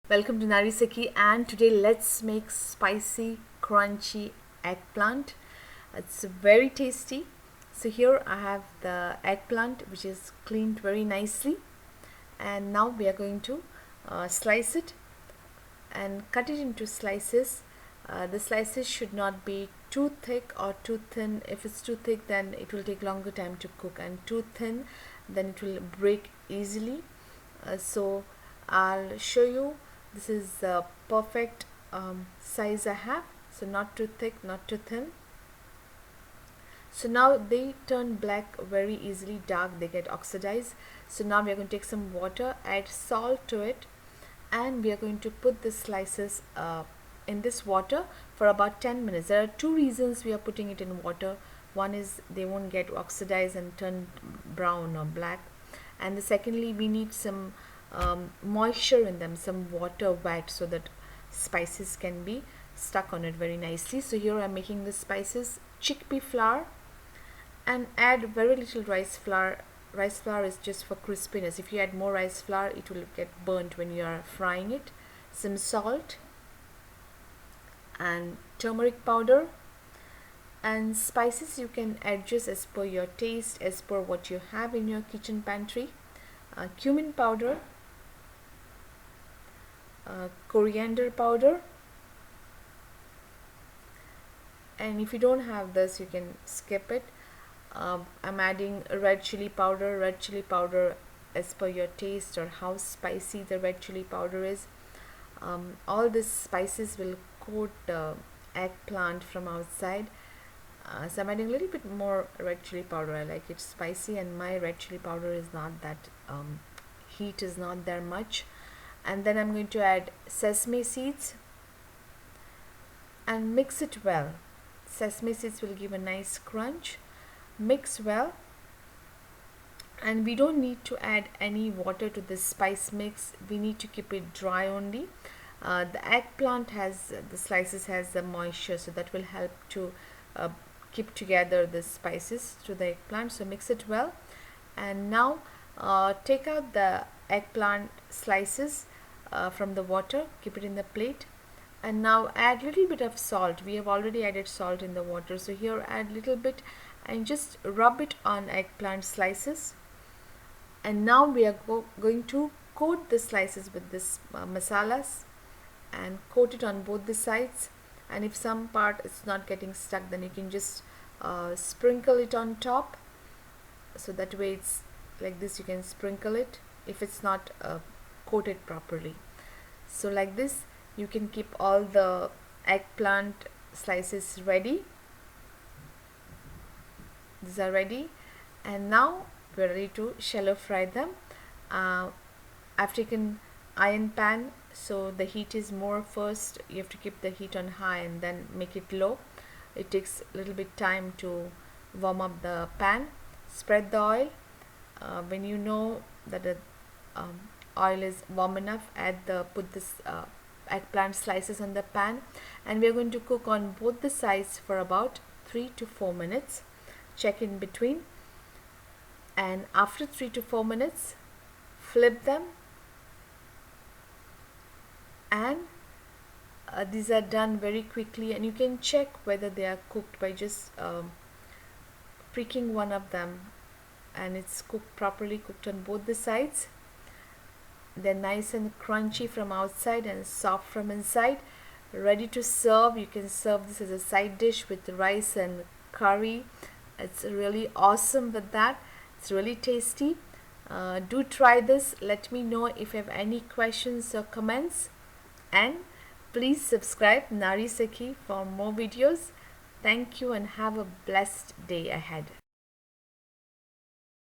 Welcome to Nari Saki, and today let's make spicy crunchy eggplant. It's very tasty. So here I have the eggplant which is cleaned very nicely, and now we are going to slice it and cut it into slices. The slices should not be too thick or too thin. If it's too thick, then it will take longer time to cook, and too thin, then it will break easily. So I'll show you. This is the perfect size I have, so not too thick, not too thin. So now they turn black very easily, dark, they get oxidized. So now we are going to take some water, add salt to it, and we are going to put the slices in this water for about 10 minutes. There are two reasons we are putting it in water. One is they won't get oxidized and turn brown or black, and the secondly, we need some moisture in them, some water wet, so that spices can be stuck on it very nicely. So here I'm making the spices: chickpea flour, and add very little rice flour. Rice flour is just for crispiness. If you add more rice flour, it will get burnt when you are frying it. Some salt and turmeric powder, and spices you can adjust as per your taste, as per what you have in your kitchen pantry. Cumin powder, coriander powder, and if you don't have this, you can skip it. I'm adding red chili powder as per your taste or how spicy the red chili powder is. All these spices will coat the eggplant from outside. So I'm adding a little bit more red chili powder. I like it spicy, and my red chili powder is not that heat is not there much. And then I'm going to add sesame seeds and mix it well. Sesame seeds will give a nice crunch. Mix well, and we don't need to add any water to this spice mix. We need to keep it dry only. The eggplant has, the slices has the moisture, so that will help to keep together the spices to the eggplant. So mix it well, and now take out the eggplant slices from the water, keep it in the plate, and now add little bit of salt. We have already added salt in the water, so here add little bit and just rub it on eggplant slices. And now we are going to coat the slices with this masalas, and coat it on both the sides. And if some part is not getting stuck, then you can just sprinkle it on top, so that way it's like this. You can sprinkle it if it's not coated properly. So like this, you can keep all the eggplant slices ready. These are ready, and now we're ready to shallow fry them. I've taken iron pan, so the heat is more. First you have to keep the heat on high and then make it low. It takes a little bit time to warm up the pan. Spread the oil. When you know that the oil is warm enough, put this eggplant slices on the pan, and we are going to cook on both the sides for about 3 to 4 minutes. Check in between, and after 3 to 4 minutes, flip them, and these are done very quickly. And you can check whether they are cooked by just pricking one of them, and it's cooked properly, cooked on both the sides. They're nice and crunchy from outside and soft from inside. Ready to serve. You can serve this as a side dish with rice and curry. It's really awesome with that. It's really tasty. Do try this. Let me know if you have any questions or comments, and please subscribe Nari Saki for more videos. Thank you, and have a blessed day ahead.